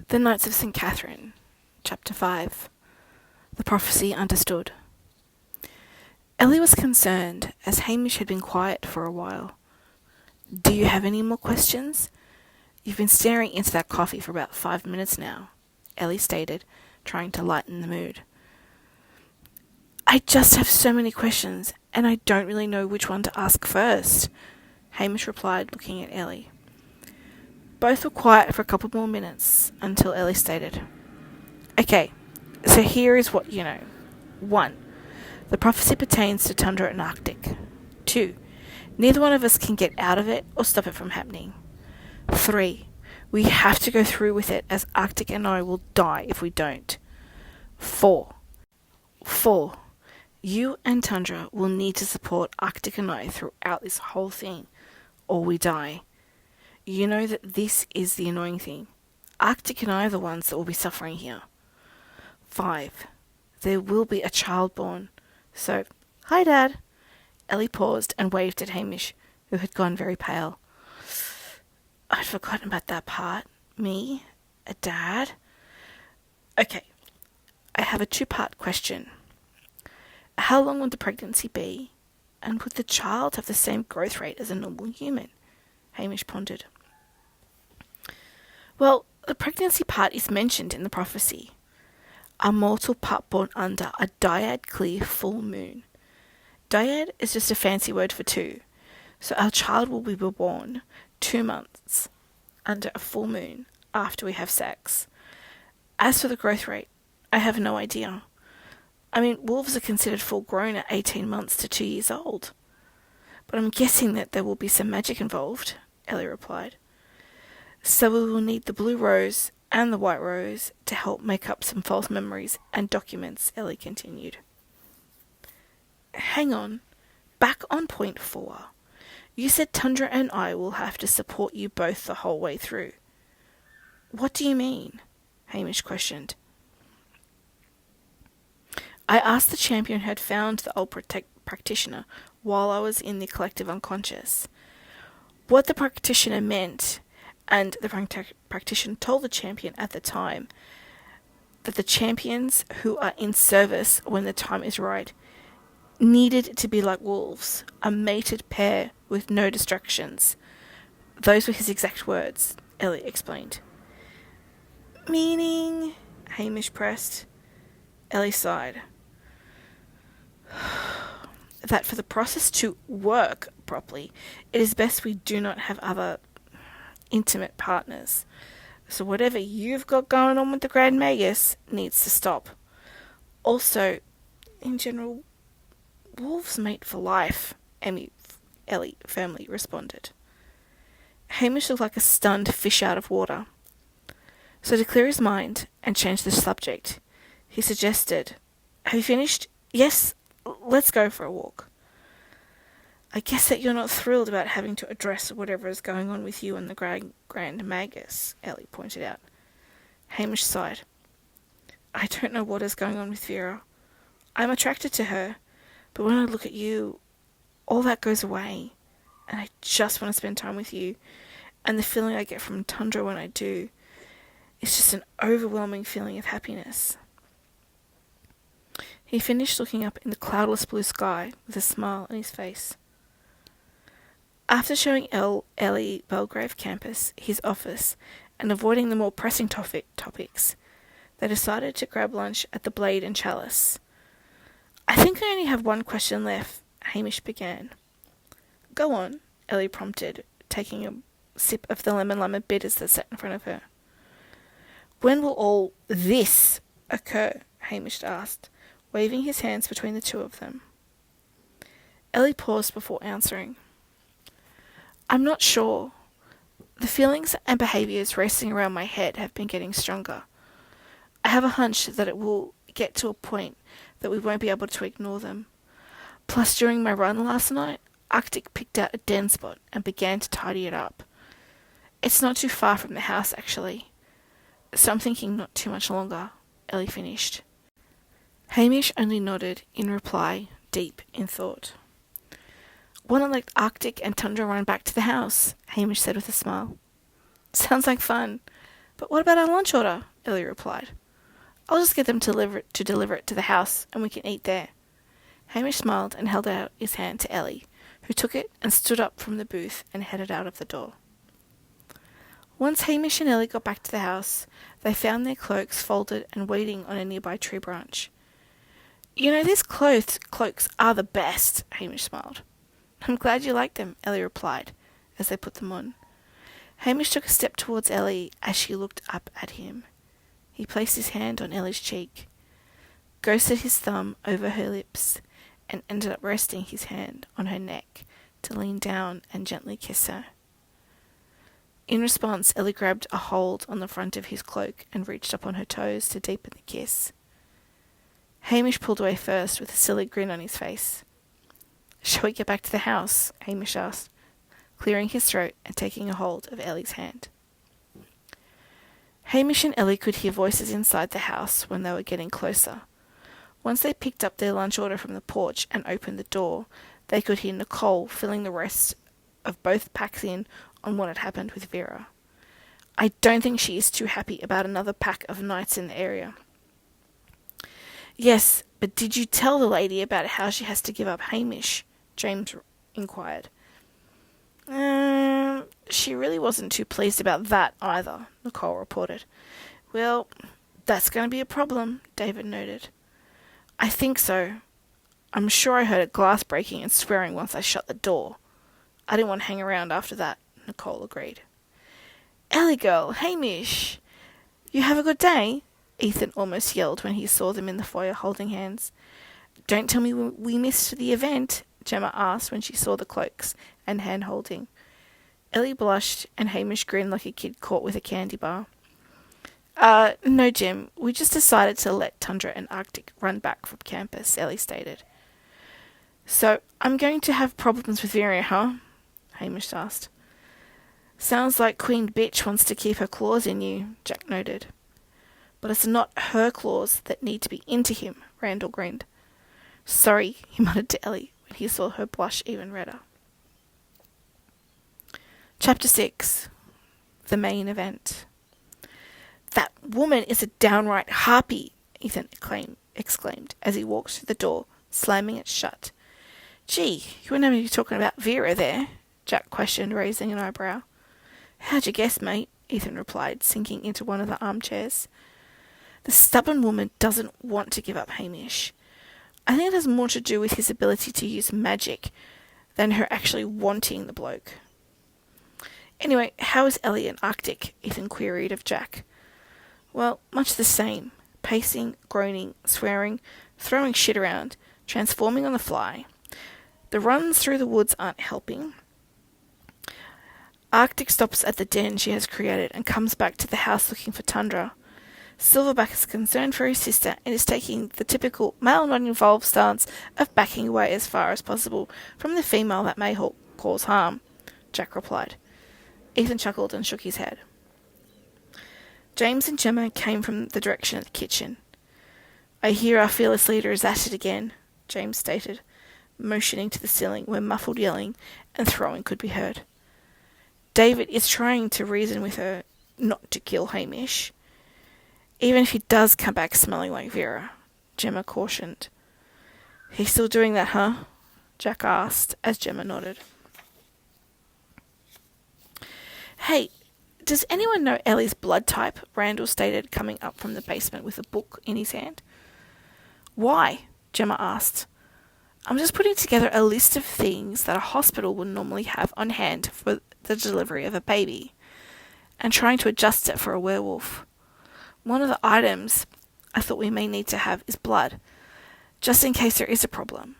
The Knights of St. Catherine, Chapter 5. The Prophecy Understood. Ellie was concerned, as Hamish had been quiet for a while. "Do you have any more questions? You've been staring into that coffee for about 5 minutes now," Ellie stated, trying to lighten the mood. "I just have so many questions, and I don't really know which one to ask first," Hamish replied, looking at Ellie. Both were quiet for a couple more minutes, until Ellie stated, "Okay, so here is what you know. 1. The prophecy pertains to Tundra and Arctic. 2. Neither one of us can get out of it or stop it from happening. 3. We have to go through with it, as Arctic and I will die if we don't. 4. You and Tundra will need to support Arctic and I throughout this whole thing, or we die. You know that this is the annoying thing. Arctic and I are the ones that will be suffering here. 5. There will be a child born. So, hi, Dad." Ellie paused and waved at Hamish, who had gone very pale. "I'd forgotten about that part. Me? A dad? Okay, I have a 2-part question. How long would the pregnancy be? And would the child have the same growth rate as a normal human?" Hamish pondered. "Well, the pregnancy part is mentioned in the prophecy. A mortal pup born under a dyad clear full moon. Dyad is just a fancy word for 2, so our child will be born 2 months under a full moon after we have sex. As for the growth rate, I have no idea. I mean, wolves are considered full grown at 18 months to 2 years old. But I'm guessing that there will be some magic involved," Ellie replied. "So we will need the blue rose and the white rose to help make up some false memories and documents," Ellie continued. "Hang on. Back on point 4. You said Tundra and I will have to support you both the whole way through. What do you mean?" Hamish questioned. "I asked the champion who had found the old practitioner while I was in the collective unconscious. What the practitioner meant, and the practitioner told the champion at the time, that the champions who are in service when the time is right needed to be like wolves, a mated pair with no distractions. Those were his exact words," Ellie explained. "Meaning?" Hamish pressed. Ellie sighed. "That for the process to work properly, it is best we do not have other intimate partners. So whatever you've got going on with the Grand Magus needs to stop. Also, in general, wolves mate for life," Ellie firmly responded. Hamish looked like a stunned fish out of water. So to clear his mind and change the subject, he suggested, "Have you finished? Yes, let's go for a walk." "I guess that you're not thrilled about having to address whatever is going on with you and the Grand Magus," Ellie pointed out. Hamish sighed. "I don't know what is going on with Vera. I'm attracted to her, but when I look at you, all that goes away, and I just want to spend time with you, and the feeling I get from Tundra when I do is just an overwhelming feeling of happiness." He finished looking up in the cloudless blue sky with a smile on his face. After showing Ellie Belgrave campus, his office, and avoiding the more pressing topics, they decided to grab lunch at the Blade and Chalice. "I think I only have one question left," Hamish began. "Go on," Ellie prompted, taking a sip of the lemon bitters that sat in front of her. "When will all this occur?" Hamish asked, waving his hands between the two of them. Ellie paused before answering. "I'm not sure. The feelings and behaviours racing around my head have been getting stronger. I have a hunch that it will get to a point that we won't be able to ignore them. Plus, during my run last night, Arctic picked out a den spot and began to tidy it up. It's not too far from the house, actually. So I'm thinking not too much longer," Ellie finished. Hamish only nodded in reply, deep in thought. "Want to let Arctic and Tundra run back to the house?" Hamish said with a smile. "Sounds like fun. But what about our lunch order? Ellie replied. I'll just get them to deliver it to the house, and we can eat there. Hamish smiled and held out his hand to Ellie, who took it and stood up from the booth and headed out of the door. Once Hamish and Ellie got back to the house, they found their cloaks folded and waiting on a nearby tree branch. You know, these cloaks are the best, Hamish smiled. I'm glad you like them, Ellie replied, as they put them on. Hamish took a step towards Ellie as she looked up at him. He placed his hand on Ellie's cheek, ghosted his thumb over her lips, and ended up resting his hand on her neck to lean down and gently kiss her. In response, Ellie grabbed a hold on the front of his cloak and reached up on her toes to deepen the kiss. Hamish pulled away first with a silly grin on his face. Shall we get back to the house? Hamish asked, clearing his throat and taking a hold of Ellie's hand. Hamish and Ellie could hear voices inside the house when they were getting closer. Once they picked up their lunch order from the porch and opened the door, they could hear Nicole filling the rest of both packs in on what had happened with Vera. I don't think she is too happy about another pack of knights in the area. Yes, but did you tell the lady about how she has to give up Hamish? James inquired. She really wasn't too pleased about that either, Nicole reported. Well, that's going to be a problem, David noted. I think so. I'm sure I heard a glass breaking and swearing once I shut the door. I didn't want to hang around after that, Nicole agreed. Ellie girl, Hamish, you have a good day? Ethan almost yelled when he saw them in the foyer holding hands. Don't tell me we missed the event, Gemma asked when she saw the cloaks and hand-holding. Ellie blushed and Hamish grinned like a kid caught with a candy bar. No, Jim. We just decided to let Tundra and Arctic run back from campus, Ellie stated. So, I'm going to have problems with Vera, huh? Hamish asked. Sounds like Queen Bitch wants to keep her claws in you, Jack noted. But it's not her claws that need to be into him, Randall grinned. Sorry, he muttered to Ellie when he saw her blush even redder. Chapter 6. The main event. That woman is a downright harpy, Ethan exclaimed as he walked through the door, slamming it shut. Gee, you wouldn't have me talking about Vera there, Jack questioned, raising an eyebrow. How'd you guess, mate? Ethan replied, sinking into one of the armchairs. The stubborn woman doesn't want to give up Hamish. I think it has more to do with his ability to use magic than her actually wanting the bloke. Anyway, how is Ellie and Arctic? Ethan queried of Jack. Well, much the same. Pacing, groaning, swearing, throwing shit around, transforming on the fly. The runs through the woods aren't helping. Arctic stops at the den she has created and comes back to the house looking for Tundra. Silverback is concerned for his sister and is taking the typical male not-involved stance of backing away as far as possible from the female that may cause harm, Jack replied. Ethan chuckled and shook his head. James and Gemma came from the direction of the kitchen. I hear our fearless leader is at it again, James stated, motioning to the ceiling where muffled yelling and throwing could be heard. David is trying to reason with her not to kill Hamish. Even if he does come back smelling like Vera, Gemma cautioned. He's still doing that, huh? Jack asked, as Gemma nodded. Hey, does anyone know Ellie's blood type? Randall stated, coming up from the basement with a book in his hand. Why? Gemma asked. I'm just putting together a list of things that a hospital would normally have on hand for the delivery of a baby, and trying to adjust it for a werewolf. One of the items I thought we may need to have is blood, just in case there is a problem.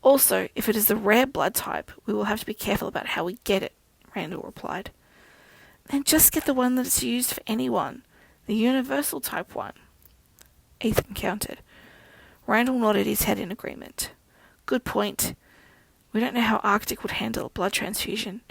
Also, if it is a rare blood type, we will have to be careful about how we get it, Randall replied. Then just get the one that's used for anyone, the universal type one, Ethan countered. Randall nodded his head in agreement. Good point. We don't know how Arctic would handle a blood transfusion,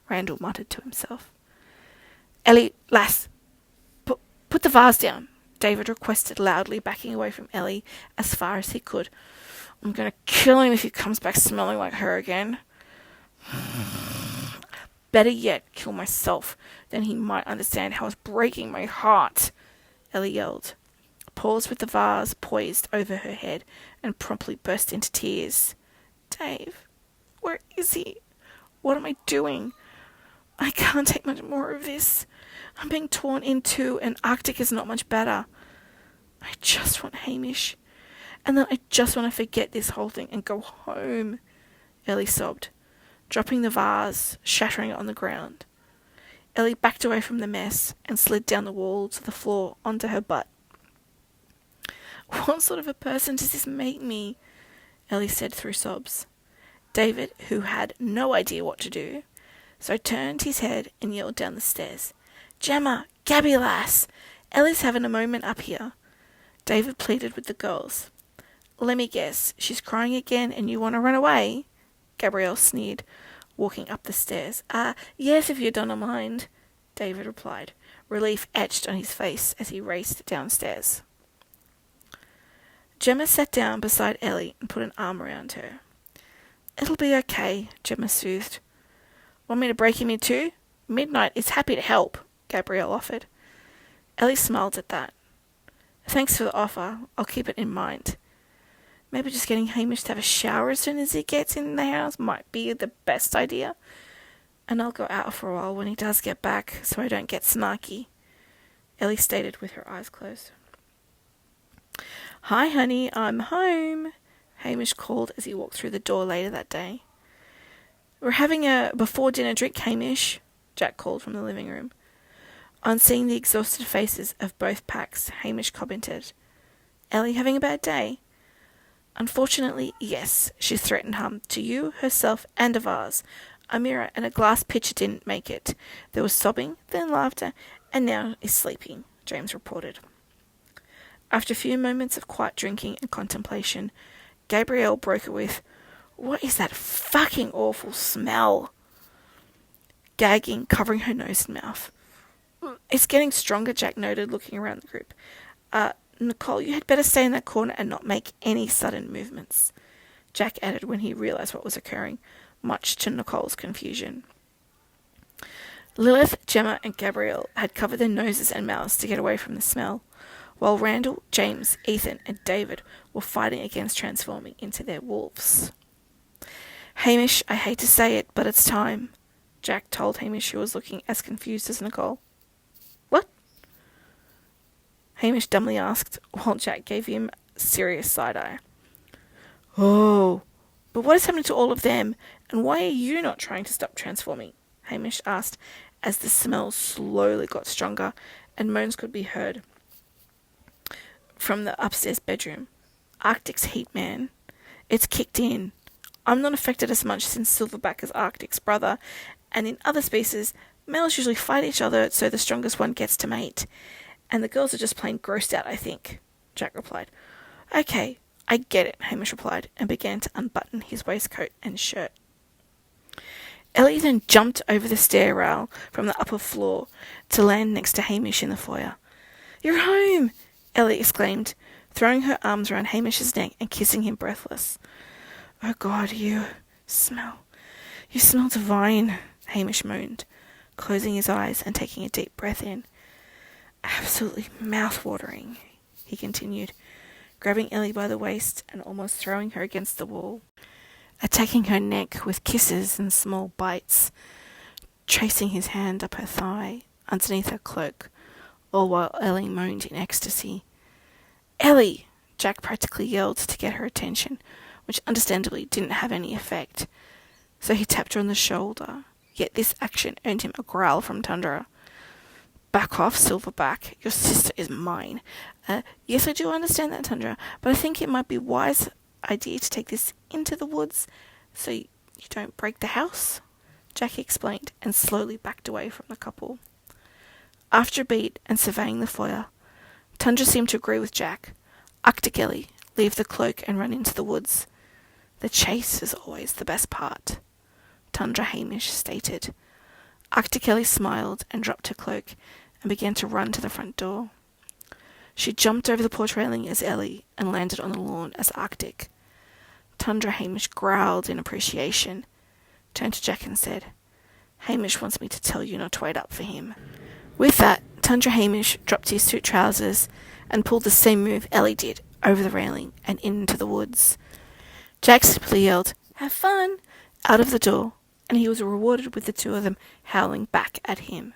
Randall muttered to himself. Ellie, lass, put the vase down, David requested loudly, backing away from Ellie as far as he could. I'm going to kill him if he comes back smelling like her again. Better yet, kill myself. Then he might understand how it's breaking my heart, Ellie yelled, paused with the vase poised over her head, and promptly burst into tears. Dave, where is he? What am I doing? I can't take much more of this. I'm being torn in two, and Arctic is not much better. I just want Hamish. And then I just want to forget this whole thing and go home, Ellie sobbed, dropping the vase, shattering it on the ground. Ellie backed away from the mess and slid down the wall to the floor onto her butt. What sort of a person does this make me? Ellie said through sobs. David, who had no idea what to do, so turned his head and yelled down the stairs. Gemma, Gabby lass, Ellie's having a moment up here. David pleaded with the girls. Let me guess, she's crying again and you want to run away? Gabrielle sneered, walking up the stairs. Yes, if you don't mind, David replied, relief etched on his face as he raced downstairs. Gemma sat down beside Ellie and put an arm around her. It'll be okay, Gemma soothed. Want me to break him in two? Midnight is happy to help, Gabrielle offered. Ellie smiled at that. Thanks for the offer. I'll keep it in mind. Maybe just getting Hamish to have a shower as soon as he gets in the house might be the best idea. And I'll go out for a while when he does get back, so I don't get snarky, Ellie stated with her eyes closed. Hi, honey, I'm home, Hamish called as he walked through the door later that day. We're having a before-dinner drink, Hamish, Jack called from the living room. On seeing the exhausted faces of both packs, Hamish commented, Ellie having a bad day? Unfortunately, yes, she threatened harm to you, herself, and a vase. A mirror and a glass pitcher didn't make it. There was sobbing, then laughter, and now is sleeping, James reported. After a few moments of quiet drinking and contemplation, Gabrielle broke it with, What is that fucking awful smell? Gagging, covering her nose and mouth. It's getting stronger, Jack noted, looking around the group. Nicole, you had better stay in that corner and not make any sudden movements, Jack added when he realised what was occurring, much to Nicole's confusion. Lilith, Gemma and Gabrielle had covered their noses and mouths to get away from the smell, while Randall, James, Ethan and David were fighting against transforming into their wolves. Hamish, I hate to say it, but it's time, Jack told Hamish, who was looking as confused as Nicole. What? Hamish dumbly asked, while Jack gave him a serious side-eye. Oh, but what is happening to all of them, and why are you not trying to stop transforming? Hamish asked, as the smell slowly got stronger, and moans could be heard from the upstairs bedroom. Arctic's heat, man. It's kicked in. I'm not affected as much since Silverback is Arctic's brother, and in other species, males usually fight each other so the strongest one gets to mate. And the girls are just plain grossed out, I think, Jack replied. Okay, I get it, Hamish replied, and began to unbutton his waistcoat and shirt. Ellie then jumped over the stair rail from the upper floor to land next to Hamish in the foyer. You're home, Ellie exclaimed, throwing her arms around Hamish's neck and kissing him breathless. Oh God, you smell divine, Hamish moaned, closing his eyes and taking a deep breath in. Absolutely mouth-watering, he continued, grabbing Ellie by the waist and almost throwing her against the wall, attacking her neck with kisses and small bites, tracing his hand up her thigh, underneath her cloak, all while Ellie moaned in ecstasy. Ellie! Jack practically yelled to get her attention, which understandably didn't have any effect, so he tapped her on the shoulder, yet this action earned him a growl from Tundra. Back off, Silverback. Your sister is mine. Yes, I do understand that, Tundra, but I think it might be a wise idea to take this into the woods so you don't break the house, Jackie explained, and slowly backed away from the couple. After a beat and surveying the foyer, Tundra seemed to agree with Jack. Arctic Ellie, leave the cloak and run into the woods. The chase is always the best part, Tundra Hamish stated. Arctic Ellie smiled and dropped her cloak and began to run to the front door. She jumped over the porch railing as Ellie and landed on the lawn as Arctic. Tundra Hamish growled in appreciation, turned to Jack and said, Hamish wants me to tell you not to wait up for him." With that, Tundra Hamish dropped his suit trousers and pulled the same move Ellie did, over the railing and into the woods. Jack simply yelled, "Have fun!" out of the door, and he was rewarded with the two of them howling back at him.